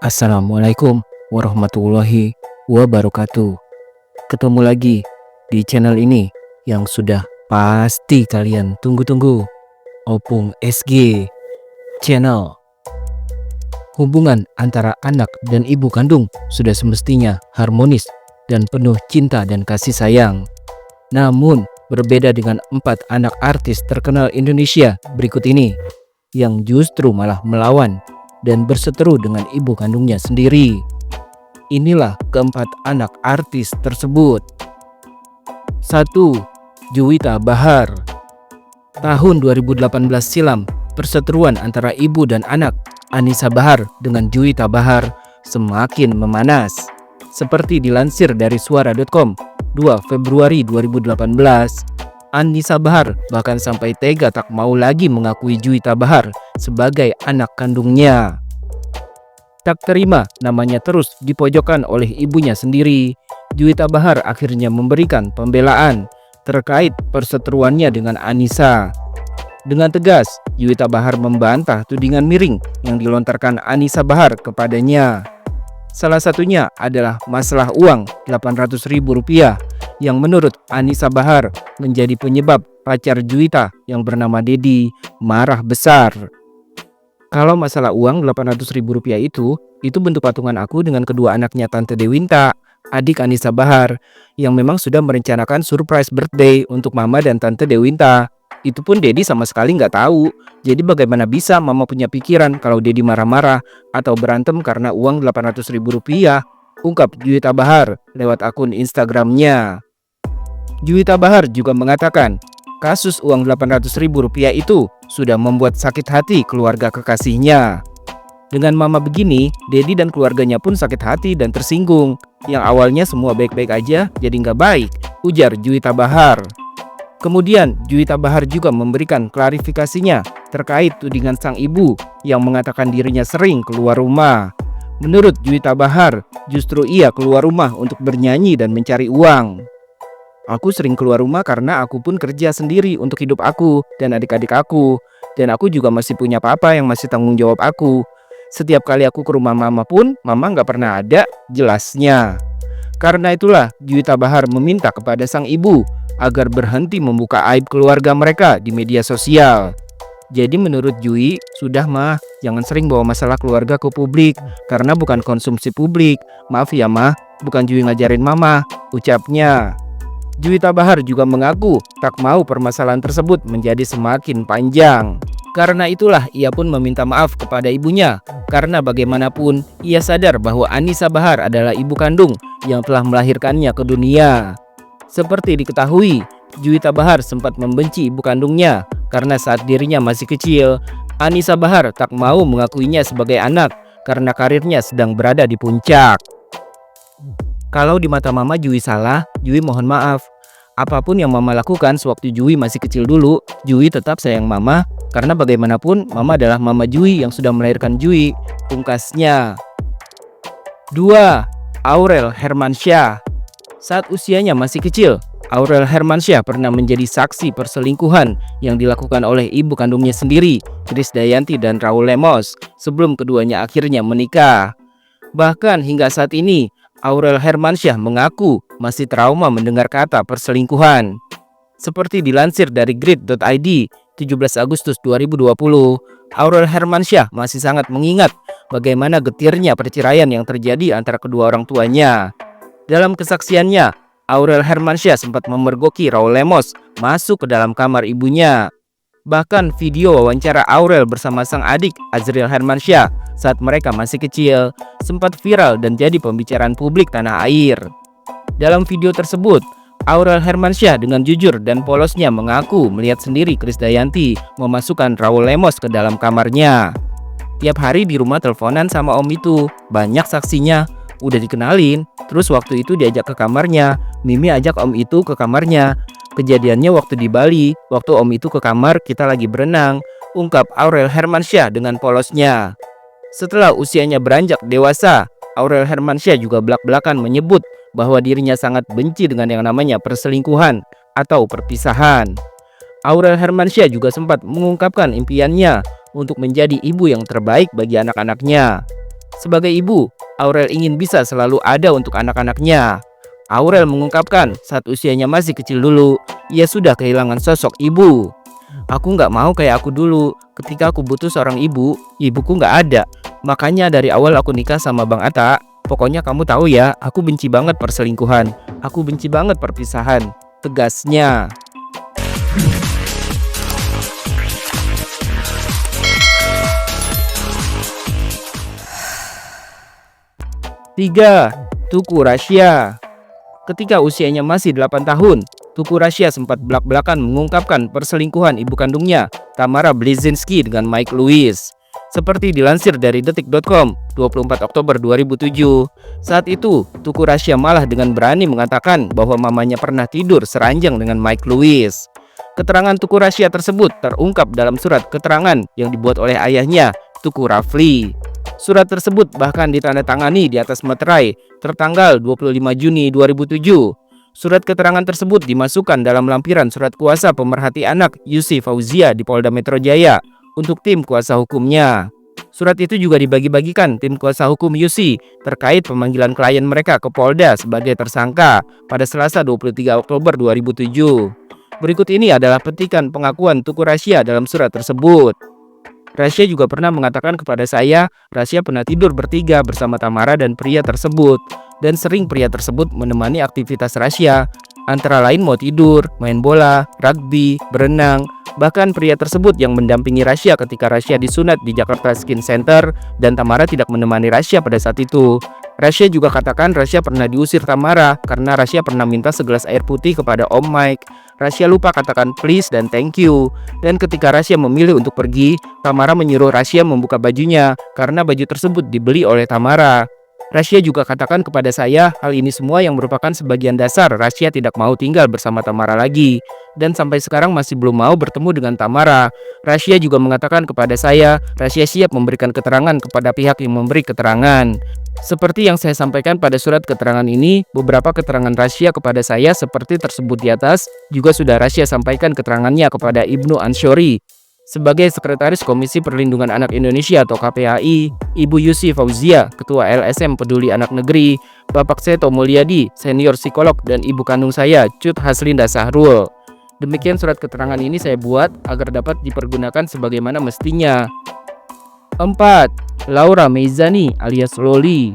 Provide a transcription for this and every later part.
Assalamualaikum warahmatullahi wabarakatuh. Ketemu lagi di channel ini yang sudah pasti kalian tunggu-tunggu. Opung SG Channel. Hubungan antara anak dan ibu kandung sudah semestinya harmonis dan penuh cinta dan kasih sayang. Namun berbeda dengan 4 anak artis terkenal Indonesia berikut ini yang justru malah melawan dan berseteru dengan ibu kandungnya sendiri. Inilah keempat anak artis tersebut. 1. Juwita Bahar. Tahun 2018 silam, perseteruan antara ibu dan anak Anissa Bahar dengan Juwita Bahar semakin memanas. Seperti dilansir dari suara.com 2 Februari 2018, Anissa Bahar bahkan sampai tega tak mau lagi mengakui Juwita Bahar sebagai anak kandungnya. Tak terima namanya terus dipojokkan oleh ibunya sendiri, Juwita Bahar akhirnya memberikan pembelaan terkait perseteruannya dengan Anissa. Dengan tegas, Juwita Bahar membantah tudingan miring yang dilontarkan Anissa Bahar kepadanya. Salah satunya adalah masalah uang Rp800.000 yang menurut Anissa Bahar menjadi penyebab pacar Juwita yang bernama Dedi marah besar. Kalau masalah uang Rp800.000 itu bentuk patungan aku dengan kedua anaknya Tante Dewinta, adik Anissa Bahar, yang memang sudah merencanakan surprise birthday untuk Mama dan Tante Dewinta. Itu pun Dedi sama sekali nggak tahu. Jadi bagaimana bisa Mama punya pikiran kalau Dedi marah-marah atau berantem karena uang Rp800.000, ungkap Juwita Bahar lewat akun Instagramnya. Juwita Bahar juga mengatakan, kasus uang Rp800.000 itu sudah membuat sakit hati keluarga kekasihnya. Dengan Mama begini, Dedi dan keluarganya pun sakit hati dan tersinggung. Yang awalnya semua baik-baik aja, jadi nggak baik, ujar Juwita Bahar. Kemudian Juwita Bahar juga memberikan klarifikasinya terkait tudingan sang ibu yang mengatakan dirinya sering keluar rumah. Menurut Juwita Bahar, justru ia keluar rumah untuk bernyanyi dan mencari uang. Aku sering keluar rumah karena aku pun kerja sendiri untuk hidup aku dan adik-adik aku. Dan aku juga masih punya papa yang masih tanggung jawab aku. Setiap kali aku ke rumah Mama pun, Mama nggak pernah ada, jelasnya. Karena itulah Juwita Bahar meminta kepada sang ibu agar berhenti membuka aib keluarga mereka di media sosial. Jadi menurut Jui, sudah mah, jangan sering bawa masalah keluarga ke publik karena bukan konsumsi publik. Maaf ya mah, bukan Jui ngajarin Mama, ucapnya. Juwita Bahar juga mengaku tak mau permasalahan tersebut menjadi semakin panjang. Karena itulah ia pun meminta maaf kepada ibunya. Karena bagaimanapun ia sadar bahwa Anissa Bahar adalah ibu kandung yang telah melahirkannya ke dunia. Seperti diketahui, Juwita Bahar sempat membenci ibu kandungnya karena saat dirinya masih kecil, Anissa Bahar tak mau mengakuinya sebagai anak karena karirnya sedang berada di puncak. Kalau di mata Mama Jui salah, Jui mohon maaf. Apapun yang Mama lakukan sewaktu Jui masih kecil dulu, Jui tetap sayang Mama karena bagaimanapun Mama adalah Mama Jui yang sudah melahirkan Jui, pungkasnya. 2. Aurel Hermansyah. Saat usianya masih kecil, Aurel Hermansyah pernah menjadi saksi perselingkuhan yang dilakukan oleh ibu kandungnya sendiri, Krisdayanti dan Raul Lemos, sebelum keduanya akhirnya menikah. Bahkan hingga saat ini, Aurel Hermansyah mengaku masih trauma mendengar kata perselingkuhan. Seperti dilansir dari grid.id 17 Agustus 2020, Aurel Hermansyah masih sangat mengingat bagaimana getirnya perceraian yang terjadi antara kedua orang tuanya. Dalam kesaksiannya, Aurel Hermansyah sempat memergoki Raul Lemos masuk ke dalam kamar ibunya. Bahkan video wawancara Aurel bersama sang adik Azriel Hermansyah saat mereka masih kecil sempat viral dan jadi pembicaraan publik tanah air. Dalam video tersebut, Aurel Hermansyah dengan jujur dan polosnya mengaku melihat sendiri Krisdayanti memasukkan Raul Lemos ke dalam kamarnya. Tiap hari di rumah teleponan sama om itu, banyak saksinya. Udah dikenalin, terus waktu itu diajak ke kamarnya, Mimi ajak om itu ke kamarnya. Kejadiannya waktu di Bali, waktu om itu ke kamar kita lagi berenang, ungkap Aurel Hermansyah dengan polosnya. Setelah usianya beranjak dewasa, Aurel Hermansyah juga belak-belakan menyebut bahwa dirinya sangat benci dengan yang namanya perselingkuhan atau perpisahan. Aurel Hermansyah juga sempat mengungkapkan impiannya untuk menjadi ibu yang terbaik bagi anak-anaknya. Sebagai ibu, Aurel ingin bisa selalu ada untuk anak-anaknya. Aurel mengungkapkan saat usianya masih kecil dulu, ia sudah kehilangan sosok ibu. Aku nggak mau kayak aku dulu, ketika aku butuh seorang ibu, ibuku nggak ada. Makanya dari awal aku nikah sama Bang Atta. Pokoknya kamu tahu ya, aku benci banget perselingkuhan. Aku benci banget perpisahan, tegasnya. 3. Tuku Rasya. Ketika usianya masih 8 tahun, Tuku Rasya sempat belak-belakan mengungkapkan perselingkuhan ibu kandungnya, Tamara Bleszinski, dengan Mike Lewis. Seperti dilansir dari detik.com, 24 Oktober 2007. Saat itu, Tuku Rasya malah dengan berani mengatakan bahwa mamanya pernah tidur seranjang dengan Mike Lewis. Keterangan Tuku Rasya tersebut terungkap dalam surat keterangan yang dibuat oleh ayahnya, Tuku Rafli. Surat tersebut bahkan ditandatangani di atas materai tertanggal 25 Juni 2007. Surat keterangan tersebut dimasukkan dalam lampiran surat kuasa pemerhati anak Yusi Fauzia di Polda Metro Jaya untuk tim kuasa hukumnya. Surat itu juga dibagi-bagikan tim kuasa hukum Yusi terkait pemanggilan klien mereka ke Polda sebagai tersangka pada Selasa 23 Oktober 2007. Berikut ini adalah petikan pengakuan Tuku Rasya dalam surat tersebut. Rasya juga pernah mengatakan kepada saya, Rasya pernah tidur bertiga bersama Tamara dan pria tersebut, dan sering pria tersebut menemani aktivitas Rasya, antara lain mau tidur, main bola, rugby, berenang. Bahkan pria tersebut yang mendampingi Rasya ketika Rasya disunat di Jakarta Skin Center, dan Tamara tidak menemani Rasya pada saat itu. Rasya juga katakan Rasya pernah diusir Tamara karena Rasya pernah minta segelas air putih kepada Om Mike. Rasya lupa katakan please dan thank you. Dan ketika Rasya memilih untuk pergi, Tamara menyuruh Rasya membuka bajunya karena baju tersebut dibeli oleh Tamara. Rasya juga katakan kepada saya hal ini semua yang merupakan sebagian dasar Rasya tidak mau tinggal bersama Tamara lagi. Dan sampai sekarang masih belum mau bertemu dengan Tamara. Rasya juga mengatakan kepada saya, Rasya siap memberikan keterangan kepada pihak yang memberi keterangan. Seperti yang saya sampaikan pada surat keterangan ini, beberapa keterangan Rasya kepada saya seperti tersebut di atas juga sudah Rasya sampaikan keterangannya kepada Ibnu Ansyori sebagai Sekretaris Komisi Perlindungan Anak Indonesia atau KPAI, Ibu Yusi Fauzia, Ketua LSM Peduli Anak Negeri, Bapak Seto Mulyadi, Senior Psikolog, dan Ibu kandung saya, Cut Haslinda Sahrul. Demikian surat keterangan ini saya buat agar dapat dipergunakan sebagaimana mestinya. 4. Laura Meizani alias Loli.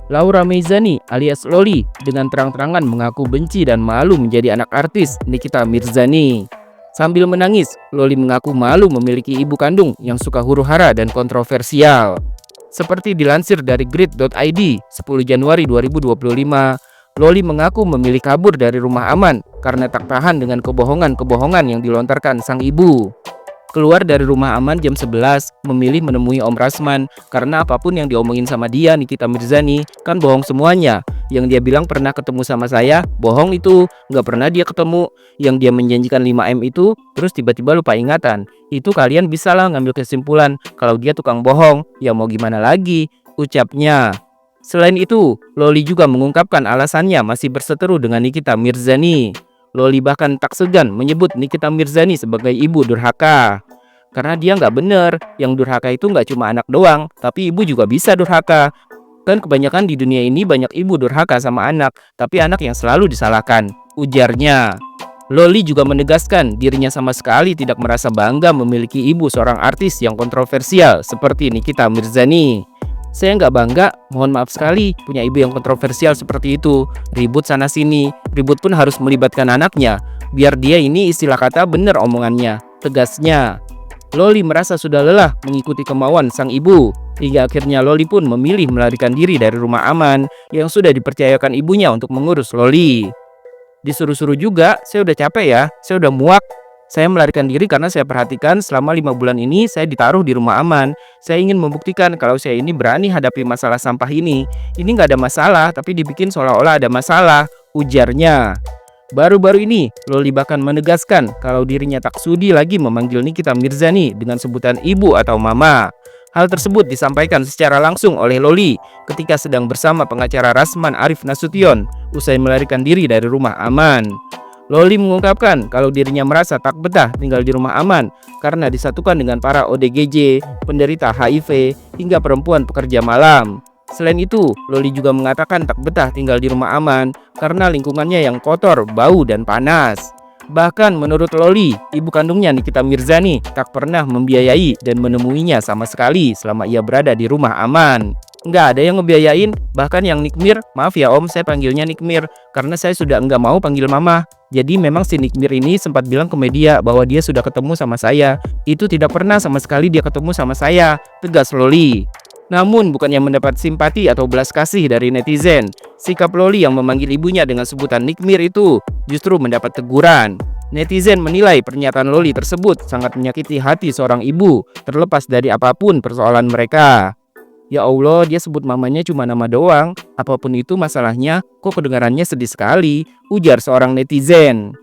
Laura Meizani alias Loli dengan terang-terangan mengaku benci dan malu menjadi anak artis Nikita Mirzani. Sambil menangis, Loli mengaku malu memiliki ibu kandung yang suka huru-hara dan kontroversial. Seperti dilansir dari grid.id 10 Januari 2025, Loli mengaku memilih kabur dari rumah aman karena tak tahan dengan kebohongan-kebohongan yang dilontarkan sang ibu. Keluar dari rumah aman jam 11, memilih menemui Om Rasman karena apapun yang diomongin sama dia, Nikita Mirzani, kan bohong semuanya. Yang dia bilang pernah ketemu sama saya, bohong itu, nggak pernah dia ketemu. Yang dia menjanjikan 5M itu, terus tiba-tiba lupa ingatan. Itu kalian bisalah ngambil kesimpulan kalau dia tukang bohong, ya mau gimana lagi, ucapnya. Selain itu, Loli juga mengungkapkan alasannya masih berseteru dengan Nikita Mirzani. Loli bahkan tak segan menyebut Nikita Mirzani sebagai ibu durhaka. Karena dia nggak bener, yang durhaka itu nggak cuma anak doang, tapi ibu juga bisa durhaka. Kan kebanyakan di dunia ini banyak ibu durhaka sama anak, tapi anak yang selalu disalahkan, ujarnya. Loli juga menegaskan dirinya sama sekali tidak merasa bangga memiliki ibu seorang artis yang kontroversial seperti Nikita Mirzani. Saya nggak bangga, mohon maaf sekali punya ibu yang kontroversial seperti itu. Ribut sana sini, ribut pun harus melibatkan anaknya. Biar dia ini istilah kata bener omongannya, tegasnya. Loli merasa sudah lelah mengikuti kemauan sang ibu. Hingga akhirnya Loli pun memilih melarikan diri dari rumah aman yang sudah dipercayakan ibunya untuk mengurus Loli. Disuruh-suruh juga, saya udah capek ya, saya udah muak. Saya melarikan diri karena saya perhatikan selama 5 bulan ini saya ditaruh di rumah aman. Saya ingin membuktikan kalau saya ini berani hadapi masalah sampah ini. Ini nggak ada masalah, tapi dibikin seolah-olah ada masalah, ujarnya. Baru-baru ini, Loli bahkan menegaskan kalau dirinya tak sudi lagi memanggil Nikita Mirzani dengan sebutan ibu atau mama. Hal tersebut disampaikan secara langsung oleh Loli ketika sedang bersama pengacara Rasman Arif Nasution usai melarikan diri dari rumah aman. Loli mengungkapkan kalau dirinya merasa tak betah tinggal di rumah aman karena disatukan dengan para ODGJ, penderita HIV, hingga perempuan pekerja malam. Selain itu, Loli juga mengatakan tak betah tinggal di rumah aman karena lingkungannya yang kotor, bau, dan panas. Bahkan menurut Loli, ibu kandungnya Nikita Mirzani tak pernah membiayai dan menemuinya sama sekali selama ia berada di rumah aman. Nggak ada yang ngebiayain, bahkan yang Nikmir, maaf ya om saya panggilnya Nikmir, karena saya sudah nggak mau panggil mama. Jadi memang si Nikmir ini sempat bilang ke media bahwa dia sudah ketemu sama saya. Itu tidak pernah sama sekali dia ketemu sama saya, tegas Loli. Namun bukannya mendapat simpati atau belas kasih dari netizen, sikap Loli yang memanggil ibunya dengan sebutan Nikmir itu justru mendapat teguran. Netizen menilai pernyataan Loli tersebut sangat menyakiti hati seorang ibu, terlepas dari apapun persoalan mereka. Ya Allah, dia sebut mamanya cuma nama doang. Apapun itu masalahnya, kok kedengarannya sedih sekali, ujar seorang netizen.